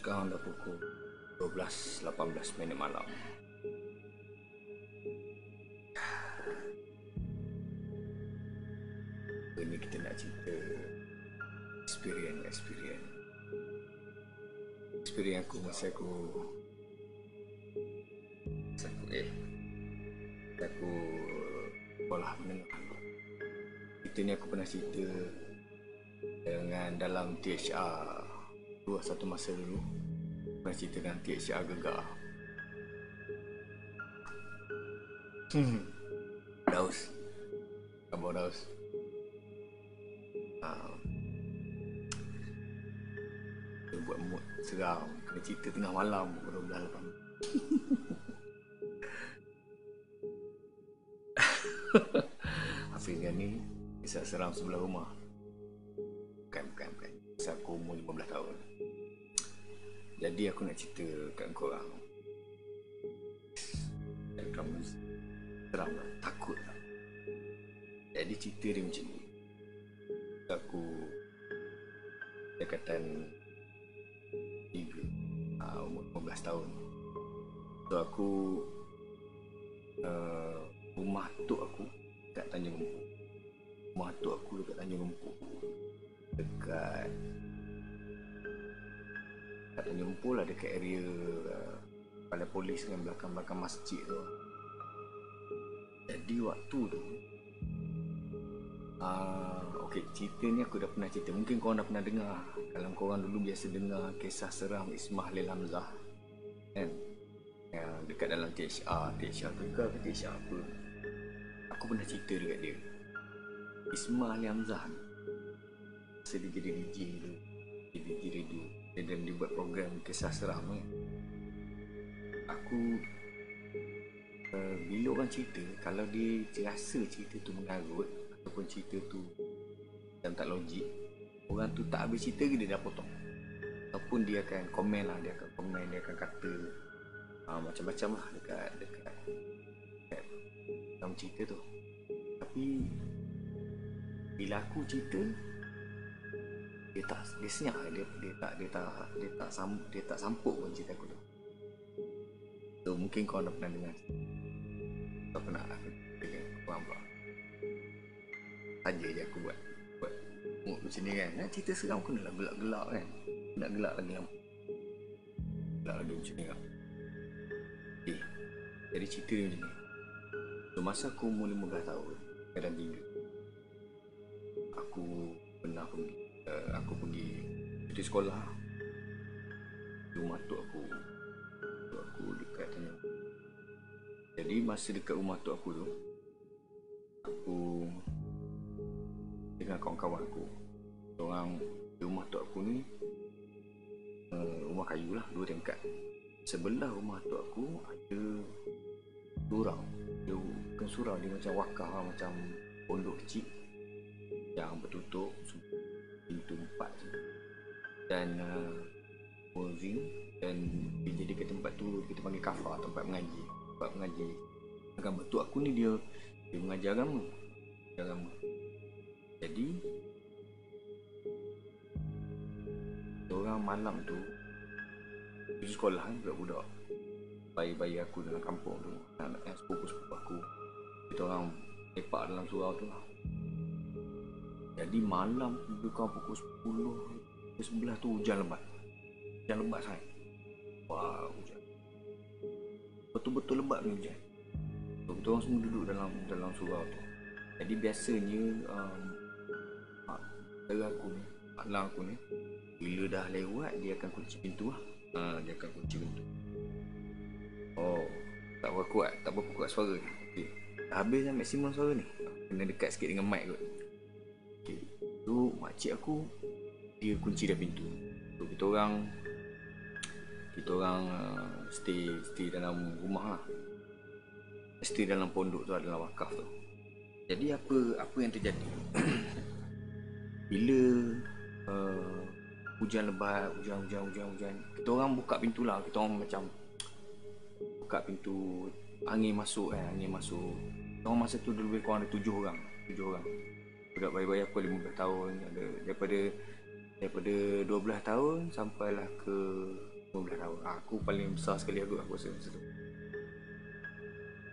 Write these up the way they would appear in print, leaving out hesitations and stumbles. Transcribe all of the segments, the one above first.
Sekarang dah pukul 12.18 malam. Ini kita nak cerita experience aku masa aku sekolah menengah. Kita ni aku pernah cerita dengan dalam THR satu masa dulu. Pernah cerita dengan THR Gegar. Daus, khabar Daus. Dia buat mood seram. Kena cerita tengah malam pukul 12.8. Hafiz ni kisah seram sebelah rumah. Bukan. Kisah aku umur 15 tahun. Jadi aku nak cerita kat korang. Kamu seram lah, takut lah. Jadi cerita dia macam ni. Aku dekatan 3, umur 15 tahun. So aku rumah tok aku dekat Tanjung Lempu. Rumah tok aku dekat Tanjung Lempu. Dekat Tanjung Lempu lah, dekat area balai polis dengan belakang-belakang masjid tu. Jadi waktu tu okey, cerita ni aku dah pernah cerita. Mungkin korang dah pernah dengar. Kalau korang dulu biasa dengar kisah seram Ismail Hamzah kan, yang dekat dalam THR Gegar ke THR apa, aku pernah cerita dekat dia. Ismail Hamzah ni masa dia jadi DJ tu, dia DJ radio, dan dia buat program kisah seram kan. Aku bila orang cerita, kalau dia rasa cerita tu mengarut ataupun cerita tu dan tak logik, orang tu tak habis cerita ke dia dah potong. Ataupun dia akan komen lah, dia akan kata macam-macam lah dekat dalam cerita tu. Tapi bila aku cerita, dia senyap, dia tak sampuk pun cerita aku tu. So mungkin kau dah pernah dengar. Kau pernah aku dengar korang pula. Saja je aku buat mood macam ni kan. Cerita seram aku nak gelak-gelak kan. Nak gelak lagi lama. Gelak lagi macam ni kan. Okay. Jadi cerita dia macam ni. So masa aku umur 15 tahun, kadang 3, aku pernah pergi cuti sekolah di rumah tok aku dekat Tanjung. Jadi masa dekat rumah tok aku tu, aku dengan kawan-kawan aku, orang di rumah tok aku ni rumah kayu lah, 2 tingkat. Sebelah rumah tok aku ada surau. Dia bukan surau, dia macam wakaf lah, macam pondok kecil yang bertutup pintu 4 je. Dan muezzin, dan dia jadikan tempat tu kita panggil kafar, tempat mengaji. Agama tok aku ni dia mengajar agama. Jadi orang malam tu pergi sekolah kan, budak-budak bayi-bayi aku dalam kampung tu, anak yang sepupu-sepupu aku, kita orang lepak dalam surau tu lah. Jadi malam lebih kurang pukul 10 ke 11 tu hujan lebat sangat. Wah, hujan betul-betul lebat ni hujan. So, kita orang semua duduk dalam surau tu. Jadi biasanya mak aku ni bila dah lewat, dia akan kunci pintu lah. Tak berapa kuat suara ni. Okay. Dah habis dah maksimum suara ni. Kena dekat sikit dengan mic kot. Okay. Tu makcik aku, dia kunci dah pintu. So kita orang stay dalam rumah lah. Stay dalam pondok tu, dalam wakaf tu. Jadi apa yang terjadi? Bila hujan lebat, hujan, kita orang buka pintu lah. Kita orang macam buka pintu, angin masuk. Kita orang masa tu lebih kurang ada 7 orang. Budak bayi-bayi aku 15 tahun, ada daripada 12 tahun sampailah ke 15 tahun. Aku paling besar sekali aku rasa masa tu.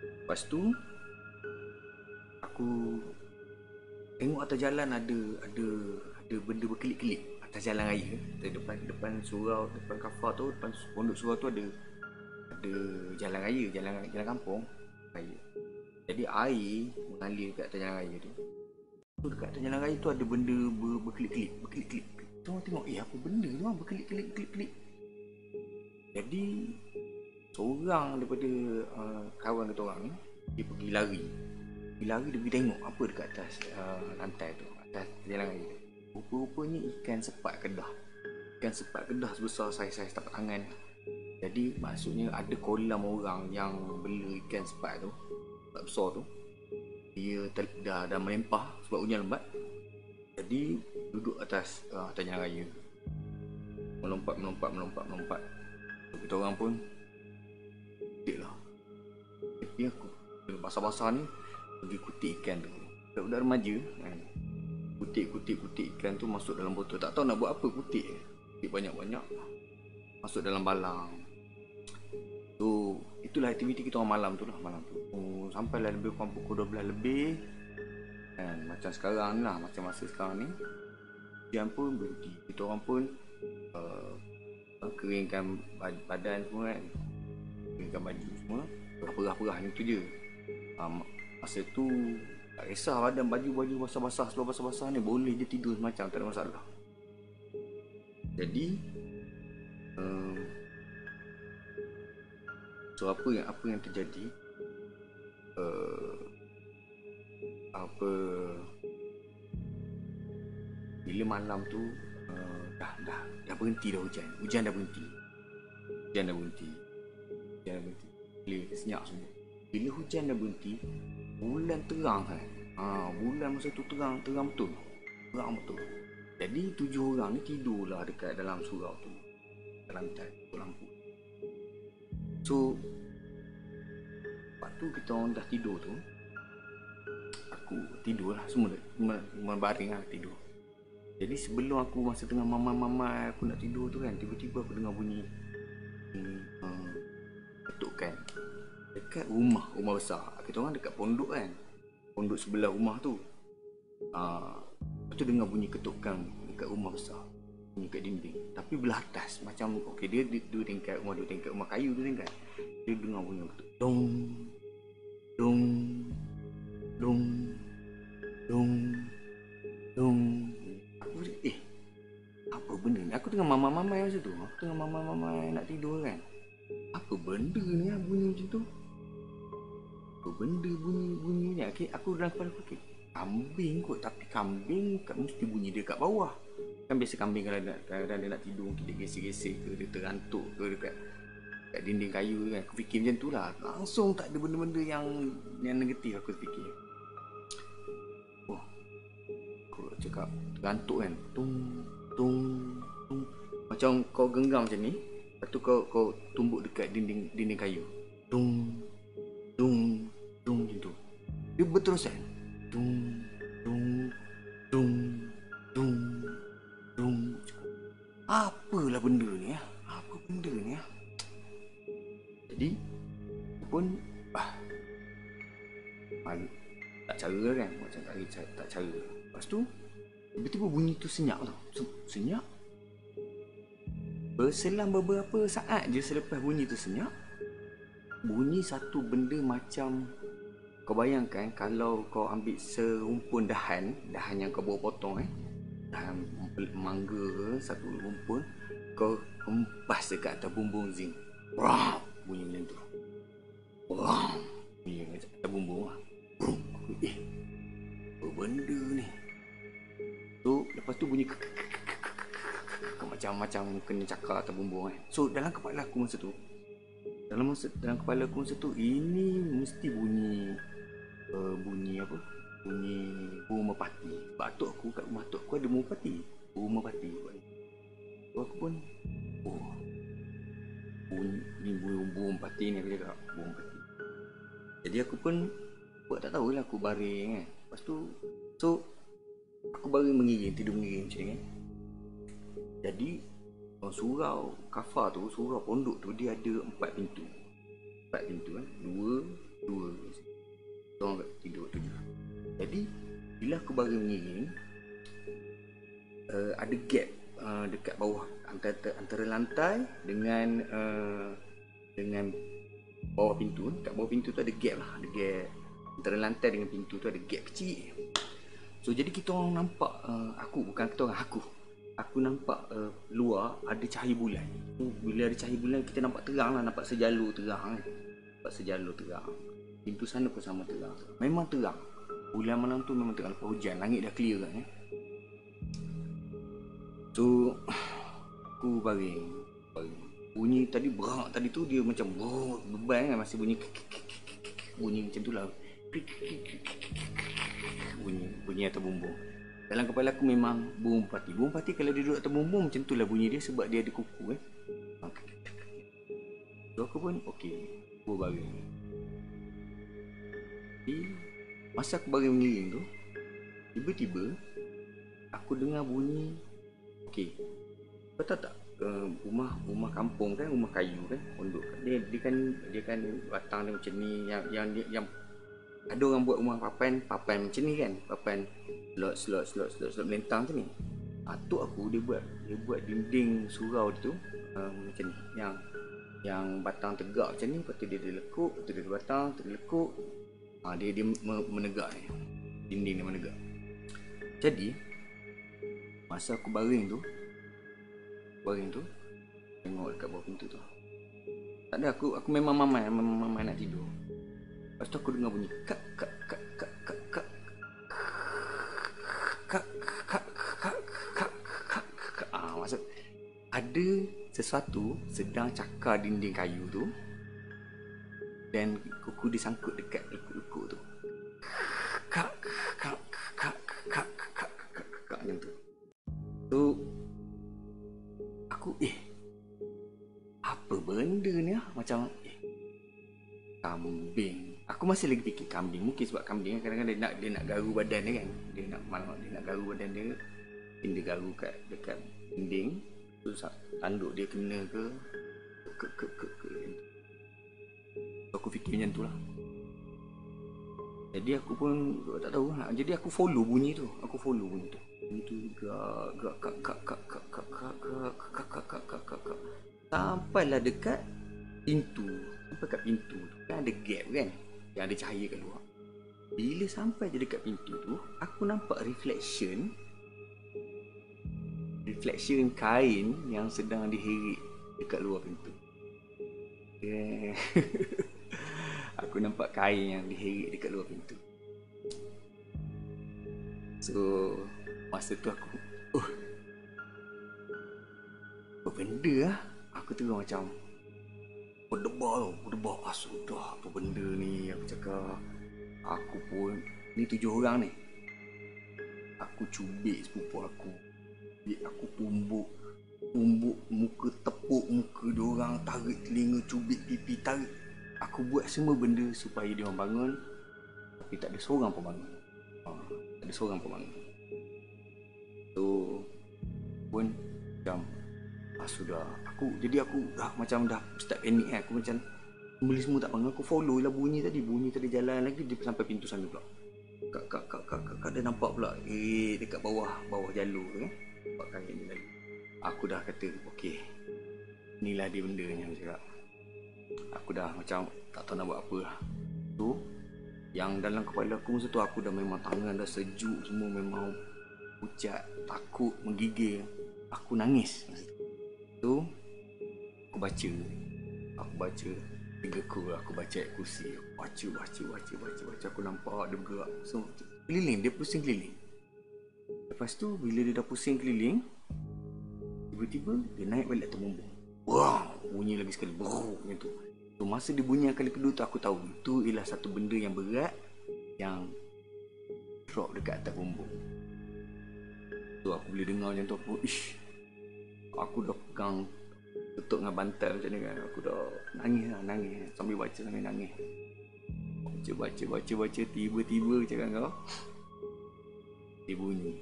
Lepas tu aku tengok atas jalan ada benda berkelip-kelip atas jalan raya. Depan surau, depan kafar tu, depan pondok surau tu ada jalan raya, jalan kampung raya. Jadi air mengalir dekat atas jalan raya tu. Tu dekat atas jalan raya tu ada benda berkelip-kelip. Tu orang tengok, apa benda tu berkelip-kelip. Jadi seorang daripada kawan kita orang ni, dia pergi lari, dia pergi tengok apa dekat atas lantai tu, atas jalan raya tu. Rupa-rupanya ikan sepat kedah sebesar saiz tapak tangan. Jadi maksudnya ada kolam orang yang bela ikan sepat tu, sepat besar tu. Dia dah melempah sebab hujan lebat. Jadi duduk atas jalan raya, melompat. Kita orang pun kutik lah. Tapi aku basah-basah ni pergi kutik ikan tu. Budak-budak remaja kan, kutik ikan tu masuk dalam botol. Tak tahu nak buat apa, kutik banyak-banyak, masuk dalam balang. So itulah aktiviti kita orang malam tu. Sampailah lebih kurang pukul 12 lebih kan, macam sekarang lah, macam masa sekarang ni. Hujan pun berhenti. Kita orang pun keringkan badan semua kan, keringkan baju semua, perah-perah ni tu je. Masa tu tak kisah badan, baju basah-basah, seluar basah-basah ni, boleh je tidur semacam, tak ada masalah. Jadi so apa yang terjadi, bila malam tu dah berhenti dah hujan dah berhenti. Bila senyap semua. Bila hujan dah berhenti, bulan terang kan. Bulan masa tu terang betul. Jadi 7 orang ni tidurlah dekat dalam surau tu, dalam lantai lampu. So lepas tu kita orang dah tidur tu, aku tidur lah, semua baring lah tidur. Jadi sebelum aku masa tengah mamai aku nak tidur tu kan, tiba-tiba aku dengar bunyi ketukan dekat rumah besar. Kita orang dekat pondok kan, pondok sebelah rumah tu. Lepas tu dengar bunyi ketukan dekat rumah besar, bunyi kat dinding, tapi belah atas. Macam okey, dia dua tingkat, rumah kayu tu tingkat. Dia dengar bunyi ketuk, dong dong dong dong dong. Aku apa benda ni? Aku tengah mamai masa tu. Aku tengah mamai nak tidur kan. Apa benda ni bunyi macam tu? Apa benda bunyi ni? Okay, aku dalam kepala aku, kambing kot. Tapi kambing mesti bunyi dia kat bawah. Kan biasa kambing kalau dia nak tidur, mungkin dia gesek-gesek ke, dia terantuk ke dekat dinding kayu kan. Aku fikir macam tu lah. Langsung tak ada benda-benda yang negatif aku fikir. Aku cakap terantuk kan, tung. Macam kau genggam macam ni, lepas tu kau tumbuk dekat dinding kayu, tung macam tu. Dia berterusan, tung. Apalah benda ni ya? Jadi aku pun tak cara kan, macam tak cara. Lepas tu tiba-tiba bunyi tu senyap tau. Senyap. Berselang beberapa saat je selepas bunyi tu senyap, bunyi satu benda macam, kau bayangkan kalau kau ambil serumpun dahan yang kau bawa potong dahan mangga ke, satu rumpun, kau hempas dekat atas bumbung zinc. Wah, bunyi macam tu. Wah, bunyi macam atas bumbung lah. Apa benda ni? So lepas tu bunyi macam kena cakar atau bumbung kan. So dalam kepala aku masa tu, ini mesti bunyi apa? Bunyi burung merpati. Sebab tu aku kat rumah tu aku ada burung merpati. So aku pun bunyi burung merpati ni, aku cakap burung merpati. Jadi aku pun buat tak tahulah, aku baring kan. Lepas tu so aku baru tidur mengiring macam ni kan. Jadi surau kafar tu, surau pondok tu dia ada 4 pintu. 4 pintu kan. Dua orang tidur tu je. Jadi bila aku baru mengiring, ada gap dekat bawah antara lantai dengan bawah pintu. Dekat bawah pintu tu ada gap lah, ada gap antara lantai dengan pintu tu, ada gap kecil. So jadi kita orang nampak, aku nampak luar ada cahaya bulan. So, bila ada cahaya bulan kita nampak terang lah, nampak sejalur terang kan. Pintu sana pun sama terang. Memang terang. Bulan malam tu memang terang. Lepas hujan, langit dah clear kan. So aku baring. Bunyi tadi berak tadi tu dia macam beban kan, masih bunyi macam tu lah. Bunyi atas bumbung. Dalam kepala aku memang burung merpati. Burung merpati kalau dia duduk atas bumbung macam tu lah bunyi dia, sebab dia ada kuku kan. So aku pun okey, aku baring. Jadi masa aku baring mengiring tu, tiba-tiba aku dengar bunyi. Okey, kau tahu tak, rumah kampung kan, rumah kayu kan, pondok dia kan batang dia macam ni, yang ada orang buat rumah papan macam ni kan, papan slot melintang macam ni. Atuk aku dia buat dinding surau tu macam ni, yang batang tegak macam ni, lepas tu dia lekuk, lepas tu dia batang, lepas tu dia lekuk. Dia menegak ni, dinding dia menegak. Jadi masa aku baring tu tengok dekat bawah pintu tu, tak ada, aku memang mamai nak tidur. Lepas tu aku dengar bunyi kak. Maksud ada sesuatu sedang cakar dinding kayu tu, dan kuku disangkut dekat lekuk tu. Kak macam tu. Tu aku apa benda ni ah? Macam kambing. Aku masih lagi fikir kambing. Mungkin sebab kambing kadang-kadang dia nak garu badan dia kan. Dia nak garu badan dia. Dia garu dekat dinding. Tu tanduk dia kena ke. Aku fikir macam tu lah. Jadi aku pun tak tahu lah. Jadi aku follow bunyi tu. Bunyi tu gak sampailah dekat pintu. Sampai kat pintu tu kan ada gap kan, yang ada cahaya kat luar. Bila sampai je dekat pintu tu, aku nampak reflection kain yang sedang diheret dekat luar pintu. Aku nampak kain yang diheret dekat luar pintu. So masa tu aku apa benda lah. Aku tengok macam berdebar. Sudah, apa benda ni, aku cakap. Aku pun ni 7 orang ni. Aku cubit sepupu aku. Aku tumbuk muka, tepuk muka diorang, tarik telinga, cubit pipi, tarik. Aku buat semua benda supaya dia orang bangun, tapi tak ada seorang pun bangun. So pun macam sudah. Jadi aku dah start panik kan. Aku macam beli semua tak bangun. Aku follow lah bunyi tadi jalan lagi. Dia sampai pintu sana pula. Kak dia nampak pula dekat bawah jalur kan. Nampak kain dia lagi. Aku dah kata okey, inilah dia bendanya. Aku cakap, aku dah macam tak tahu nak buat apa lah. Tu yang dalam kepala aku masa tu, aku dah memang tangan dah sejuk semua, memang pucat, takut, menggigil. Aku nangis masa tu. Aku baca 3 kur. Aku baca ayat kursi. Baca. Aku nampak dia bergerak. So keliling, dia pusing keliling. Lepas tu bila dia dah pusing keliling, tiba-tiba dia naik balik atas bumbung. Wah, bunyi lagi sekali. Macam tu. So masa dia bunyi kali kedua tu, aku tahu itu ialah satu benda yang berat yang drop dekat atas bumbung. So aku boleh dengar macam tu, aku dah pegang tutup dengan bantal macam ni kan. Aku dah nangis sambil baca, sambil nangis. Baca, tiba-tiba cakap kau, dia bunyi.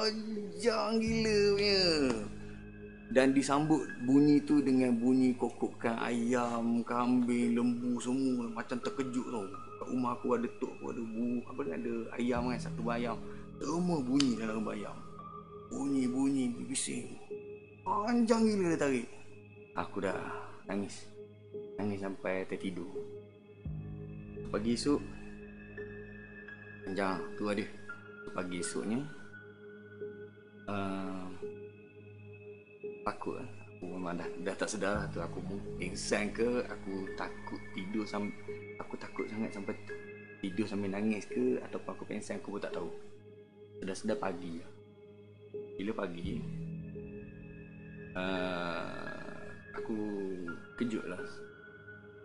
panjang gila punya. Dan disambut bunyi tu dengan bunyi kokokkan ayam, kambing, lembu semua. Macam terkejut tau. Kat rumah aku ada tok aku ada apa ni, ada ayam kan, satu bayam. Semua bunyi dalam bayam. Bunyi bising. Panjang gila dia tarik. Aku dah nangis. Nangis sampai tertidur. Pagi esok panjang tu ada. Pagi esoknya takut lah. Aku memang dah tak sedar lah tu. Aku pingsan ke, aku takut tidur aku takut sangat sampai tidur sambil nangis ke, ataupun aku pingsan, aku pun tak tahu. Sedar-sedar pagi lah. Bila pagi aku kejut lah.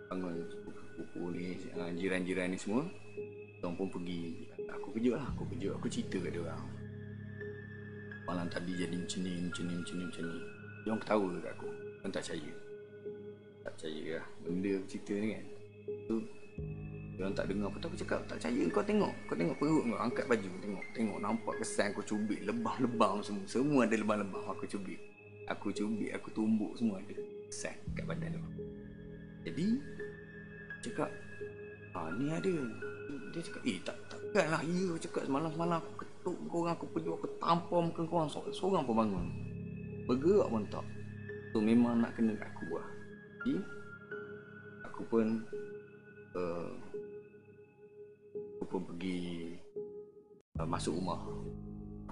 Bangun sepupu ni, jiran-jiran ni semua, diorang pun pergi. Aku kejut lah. Aku cerita kat diorang, malam tadi jadi macam ni. Diorang ketawa kat aku. Diorang tak percaya lah benda aku cerita ni kan. Tu diorang tak dengar. Lepas tu aku cakap, tak percaya, kau tengok perut kau, angkat baju, tengok nampak kesan aku cubit, lebam-lebam semua ada lebam-lebam. Aku cubit, aku tumbuk, semua ada kesan kat badan tu. Jadi cakap, ni ada. Dia cakap, takkanlah ya. Cakap semalam aku ketuk korang, aku pergi, aku tampar muka korang, seorang pun bangun, bergerak pun tak. So memang nak kena kat aku lah. Jadi aku pun pergi masuk rumah.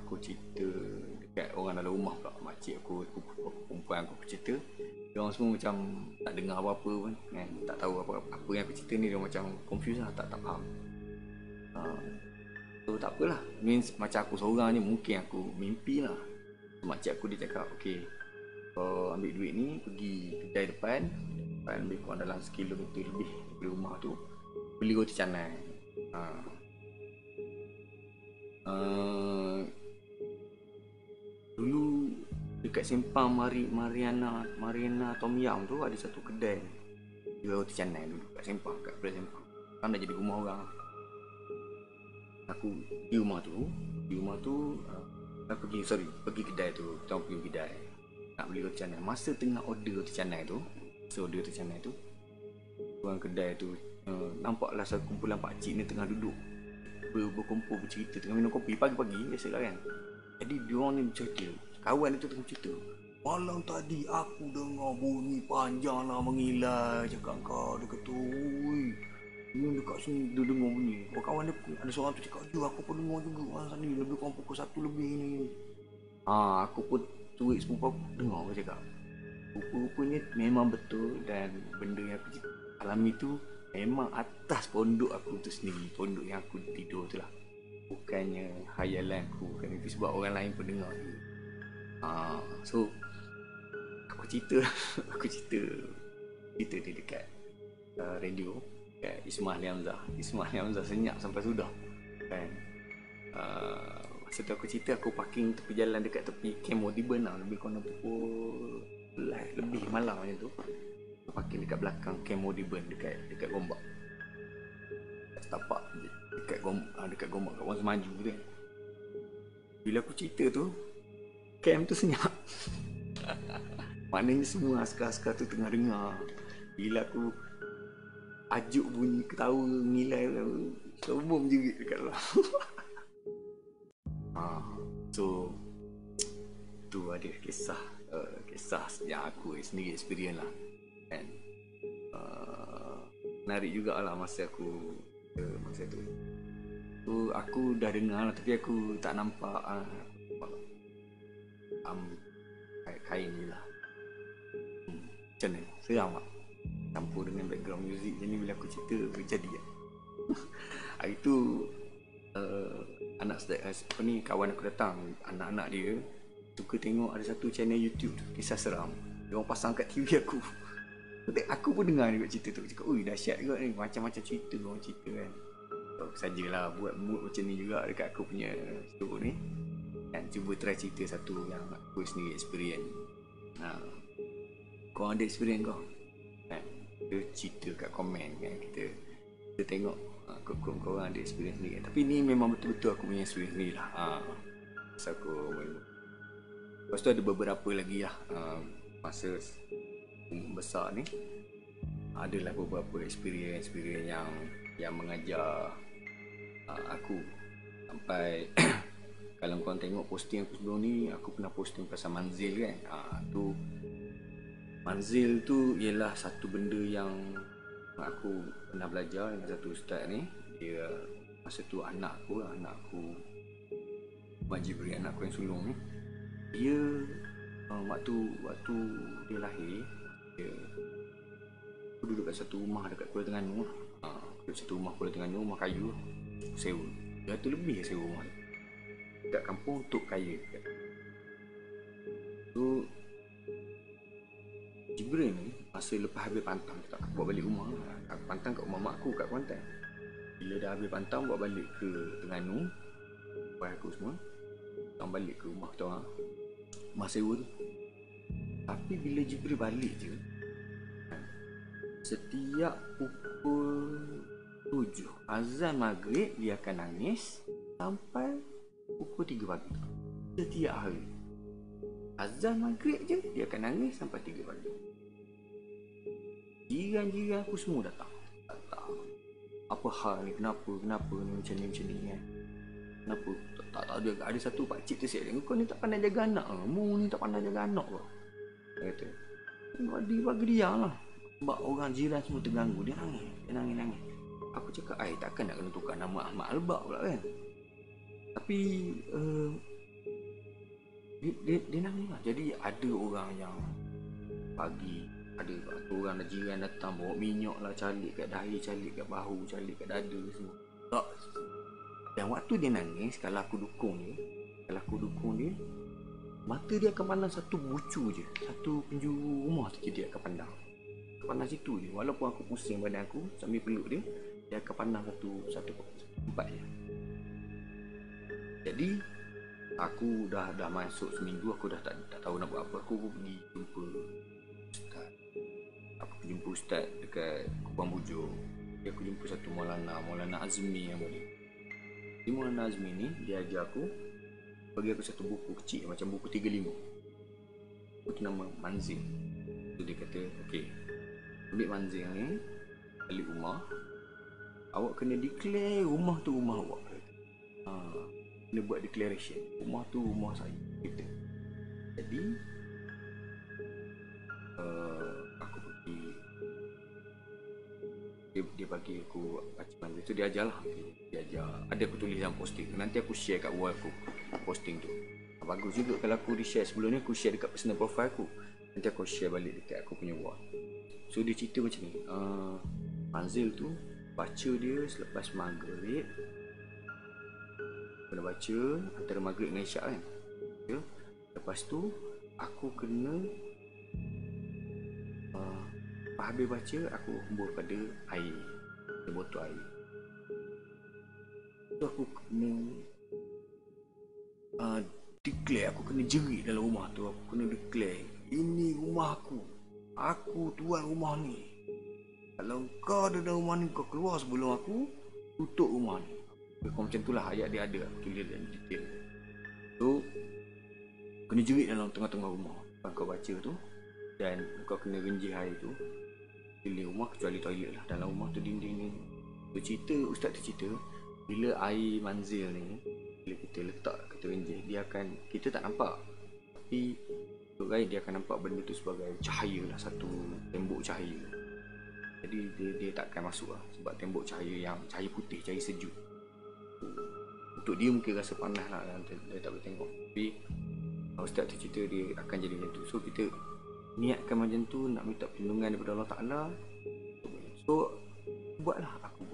Aku cerita dekat orang dalam rumah pula. Makcik aku, perempuan aku cerita. Diorang semua macam tak dengar apa-apa pun kan? Tak tahu apa yang aku cerita ni. Diorang macam confused lah, tak faham. So tak apalah, means macam aku seorang je, mungkin aku mimpi lah. Makcik aku dia cakap, okay, kau ambil duit ni, pergi kedai depan, lebih kurang dalam 1 kilometer lebih dari rumah tu, beli roti canai. Dulu dekat simpang Mariana Tom Yam tu ada satu kedai jual roti canai dulu kat simpang, kat belah simpang. Sekarang dah jadi rumah orang. Aku di rumah tu pergi kedai tu. Kita pergi kedai nak beli roti canai. Masa tengah order roti canai tu, orang kedai tu nampaklah satu kumpulan pakcik ni tengah duduk berkumpul bercerita, tengah minum kopi pagi-pagi biasalah kan. Jadi diorang ni bercerita, kawan dia tu tengah cerita, malam tadi aku dengar bunyi panjang lah mengilai. Cakap kau, dia kata, oi, dia dekat sini dia dengar bunyi. Kawan dia ada seorang tu cakap, aku pun dengar juga malam tadi, lebih kurang pukul 1 lebih ni. Aku pun tuik sepupu aku dengar aku cakap. Rupa-rupanya memang betul. Dan benda yang aku alami tu memang atas pondok aku tu sendiri, pondok yang aku tidur tu lah. Bukannya hayalan aku, bukan itu sebab orang lain pun dengar juga. So aku cerita dia dekat radio, dekat Ismail Hamzah senyap sampai sudah kan. Masa tu aku cerita, aku parking tepi jalan dekat tepi Camp Modiburn lah, lebih kurang pukul lebih malam macam tu. Aku parking dekat belakang Camp Modiburn, dekat Gombak, setapak dekat Gombak, kat Wan Semaju tu kan. Bila aku cerita tu, camp tu senyap. Maknanya semua askar-askar tu tengah dengar. Bila aku ajuk bunyi ketawa ngilai, semua menjerit dekat luar. So tu ada kisah yang aku sendiri experience lah kan. Menarik jugalah masa tu. Aku dah dengar lah, tapi aku tak nampak kain ni lah. Macam mana? Seram tak? Campur dengan background music macam ni, bila aku cerita jadi lah. Hari tu kawan aku datang, anak-anak dia suka tengok ada satu channel YouTube tu, kisah seram. Dia orang pasang kat TV aku. Aku pun dengar juga cerita tu. Aku cakap, ui dahsyat juga ni, macam-macam cerita orang cerita kan. Sajalah buat mood macam ni juga dekat aku punya show ni kan. Cuba try cerita satu yang aku sendiri experience. Kau ada experience kau kan? Dia cerita kat komen kan. Kita tengok korang ada experience ni kan. Tapi ni memang betul-betul aku punya experience ni lah. Masa aku umur. Lepas tu ada beberapa lagi lah, masa umur besar ni adalah beberapa experience yang mengajar aku sampai kalau korang tengok posting aku sebelum ni, aku pernah posting pasal manzil kan. Tu manzil tu ialah satu benda yang aku pernah belajar dengan satu ustaz ni. Dia masa tu anak aku Mak Jibril, anak aku yang sulung ni, dia waktu dia lahir, aku duduk kat satu rumah dekat Kuala Terengganu. Duduk satu rumah Kuala Terengganu, rumah kayu sewa. Dia tu lebih sewa rumah tu dekat kampung untuk kaya. So Jibril ni masa lepas habis pantang, tak bawa balik rumah. Aku pantang kat rumah mak aku kat Kuantan. Bila dah habis pantang, bawa balik ke Terengganu, buat aku semua datang balik ke rumah kita orang, rumah sewa tu. Tapi bila Jibril balik je, setiap pukul 7 azan maghrib dia akan nangis sampai pukul 3 pagi. Setiap hari azan maghrib je dia akan nangis sampai 3 pagi. Jiran-jiran aku semua datang. Apa hal ni, kenapa ni macam ni kan? Kenapa? Tak ada satu pakcik tu cakap, kau ni tak pandai jaga anak ke? Mu ni tak pandai jaga anak ke? Dia kata, bagi dia lah. Sebab orang jiran semua terganggu. Dia nangis. Aku cakap, takkan nak kena tukar nama Ahmad Albak pula kan? Tapi dia nangis lah. Jadi ada orang yang pagi, ada orang jiran datang bawa minyak lah, calik kat dahi, calik kat bahu, calik kat dada semua. Tak. Dan waktu dia nangis, kalau aku dukung dia, mata dia akan pandang satu bucu je, satu penjuru rumah tu je dia akan pandang situ je. Walaupun aku pusing badan aku sambil peluk dia akan pandang satu tempat je. Jadi aku dah masuk seminggu, aku dah tak tahu nak buat apa. Aku pergi jumpa ustaz. Aku jumpa ustaz dekat Kupang Bujur. Aku jumpa satu Maulana Azmi yang boleh. Di Maulana Azmi ni, dia ajar aku, bagi aku satu buku kecil macam buku 35. Itu nama Manzil. So dia kata, okey, ambil Manzil ni, balik rumah, awak kena declare rumah tu rumah awak. Kena buat declaration, rumah tu rumah saya, kita. Jadi aku pergi, dia bagi aku baca Manzil tu, dia ajar lah. Dia ajar, ada aku tulis dalam posting, nanti aku share kat wall aku posting tu. Bagus juga kalau aku di-share sebelum ni, aku share dekat personal profile aku, nanti aku share balik dekat aku punya wall. So dia cerita macam ni, Manzil tu baca dia selepas maghrib, kena baca antara maghrib dengan isyak kan ya? Lepas tu aku kena habis baca, aku hembur pada air, botol air. So aku kena declare, aku kena jerit dalam rumah tu. Aku kena declare, ini rumah aku tuan rumah ni. Kalau kau ada dalam rumah ni, kau keluar sebelum aku tutup rumah ni. Macam tu lah ayat dia ada, aku tulis dalam detail. So kena jerit dalam tengah-tengah rumah kau baca tu. Dan kau kena genjih air tu keliling rumah kecuali toilet lah. Dalam rumah tu dinding ni, ustaz tu cerita, bila air Manzil ni, bila kita letak, kita genjih, dia akan, kita tak nampak, tapi untuk gaib dia akan nampak benda tu sebagai cahaya lah, satu tembok cahaya. Jadi dia takkan masuk lah, sebab tembok cahaya yang cahaya putih, cahaya sejuk. Untuk dia mungkin rasa panas lah, dia tak boleh tengok. Tapi ustaz tu cerita dia akan jadi macam tu. So kita niatkan macam tu, nak minta perlindungan daripada Allah Ta'ala. So aku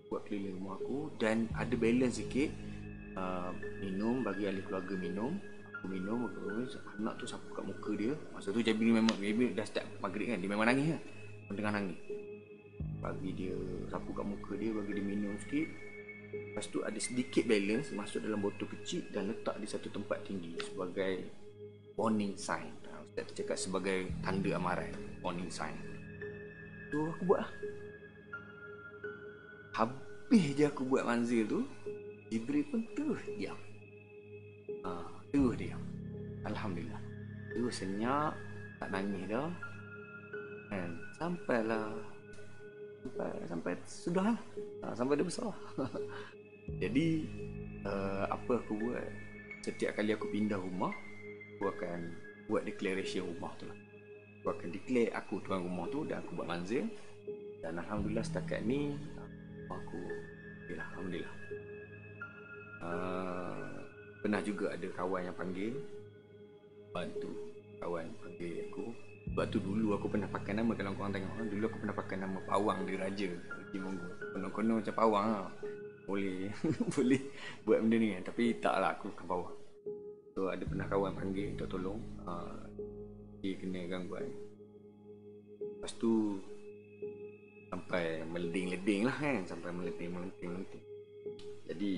buat keliling rumah aku. Dan ada balance sikit, minum, bagi ahli keluarga minum. Aku minum, anak tu sapu kat muka dia. Masa tu Jabir memang dah start maghrib kan, dia memang nangis kan, tengah nangis. Bagi dia sapu kat muka dia, bagi dia minum sikit. Lepas tu ada sedikit balance, masuk dalam botol kecil dan letak di satu tempat tinggi sebagai warning sign. Ustaz tu cakap sebagai tanda amaran, warning sign. Tu aku buat lah. Habis je aku buat Manzil tu, Jibril pun terus diam. terus dia. Alhamdulillah. Terus senyap, tak nangis dah. Kan? Sampai sudah lah. Sampai dia besar. Jadi apa aku buat? Setiap kali aku pindah rumah, aku akan buat declaration rumah tu lah. Aku akan declare aku tuan rumah tu dan aku buat manzil. Dan Alhamdulillah setakat ni aku Alhamdulillah. Pernah juga ada kawan yang panggil, bantu kawan panggil aku. Sebab tu dulu aku pernah pakai nama, kalau korang tengok, dulu aku pernah pakai nama Pawang Diraja di Monggo. Konon-konon macam Pawang lah. Boleh boleh buat benda ni kan. Tapi tak lah, aku bukan Pawang. So ada pernah kawan panggil untuk tolong, dia kena gangguan. Lepas tu sampai meleding-leding lah kan. Sampai meleding. Jadi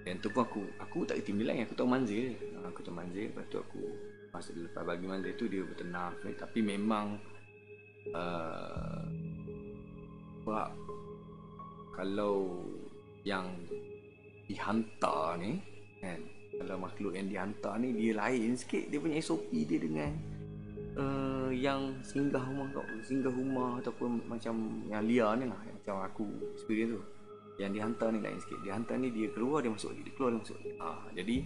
dan tu pun aku tak reti benda lain. Aku tahu manzil. Lepas tu aku masa lepas bagi manzil tu dia bertenang. Tapi memang sebab kalau yang dihantar ni kan, kalau makhluk yang dihantar ni dia lain sikit. Dia punya SOP dia dengan yang singgah rumah ataupun macam yang liar ni lah, macam aku experience tu. Yang dihantar ni lain sikit. Dihantar ni dia keluar, dia masuk lagi, dia keluar, dia masuk lagi. Jadi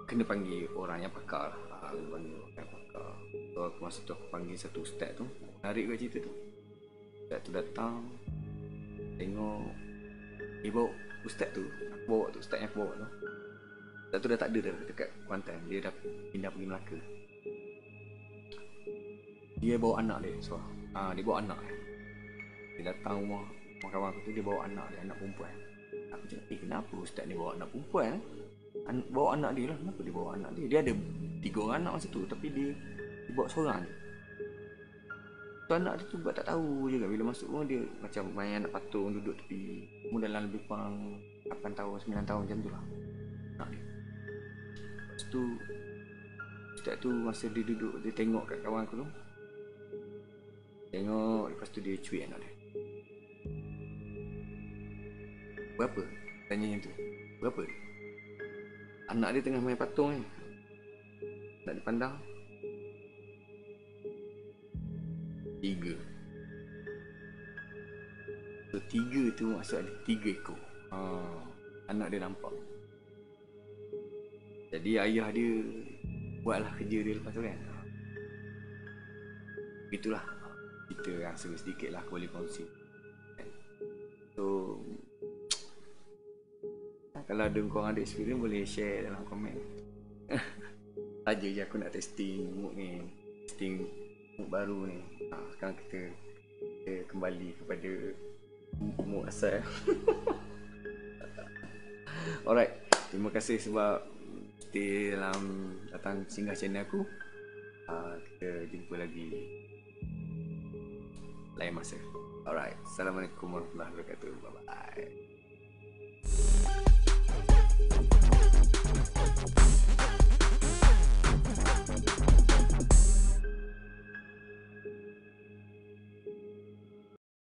kena panggil orang yang pakar lah. So aku masa tu aku panggil satu ustaz tu. Menarik juga cerita tu. Ustaz tu datang, tengok dia bawa ustaz tu. Ustaz yang aku bawa tu. Ustaz tu dah tak ada dah dekat Kuantan. Dia dah pindah pergi Melaka. Dia bawa anak dia. So dia bawa anak dia. Dia datang rumah kawan aku tu, dia bawa anak dia, anak perempuan. Aku cakap, kenapa ustaz ni bawa anak perempuan? Bawa anak dia lah. Kenapa dia bawa anak dia? Dia ada 3 orang anak masa tu, tapi dia bawa seorang je. Tu anak dia tu buat tak tahu je kan. Bila masuk rumah dia macam main anak patung, duduk tepi. Umur dalam lebih kurang 8 tahun, 9 tahun macam tu lah anak dia. Lepas tu ustaz tu masa dia duduk, dia tengok kat kawan aku tu. Tengok, lepas tu dia cuit anak dia. Berapa? Tanya macam tu. Berapa? Anak dia tengah main patung ni. Tak dipandang. 3. So 3 tu maksud ada 3 ekor. Anak dia nampak. Jadi ayah dia buatlah kerja dia lepas tu kan. Begitulah. Kita rasa sedikit lah aku boleh kongsi. So kalau ada korang ada experience, boleh share dalam komen. Saja je aku nak testing mood ni, testing mood baru ni. Sekarang kita kembali kepada mood asal. Alright, terima kasih sebab stay dalam datang singgah channel aku. Kita jumpa lagi lain masa. Alright, Assalamualaikum warahmatullahi wabarakatuh. Bye bye.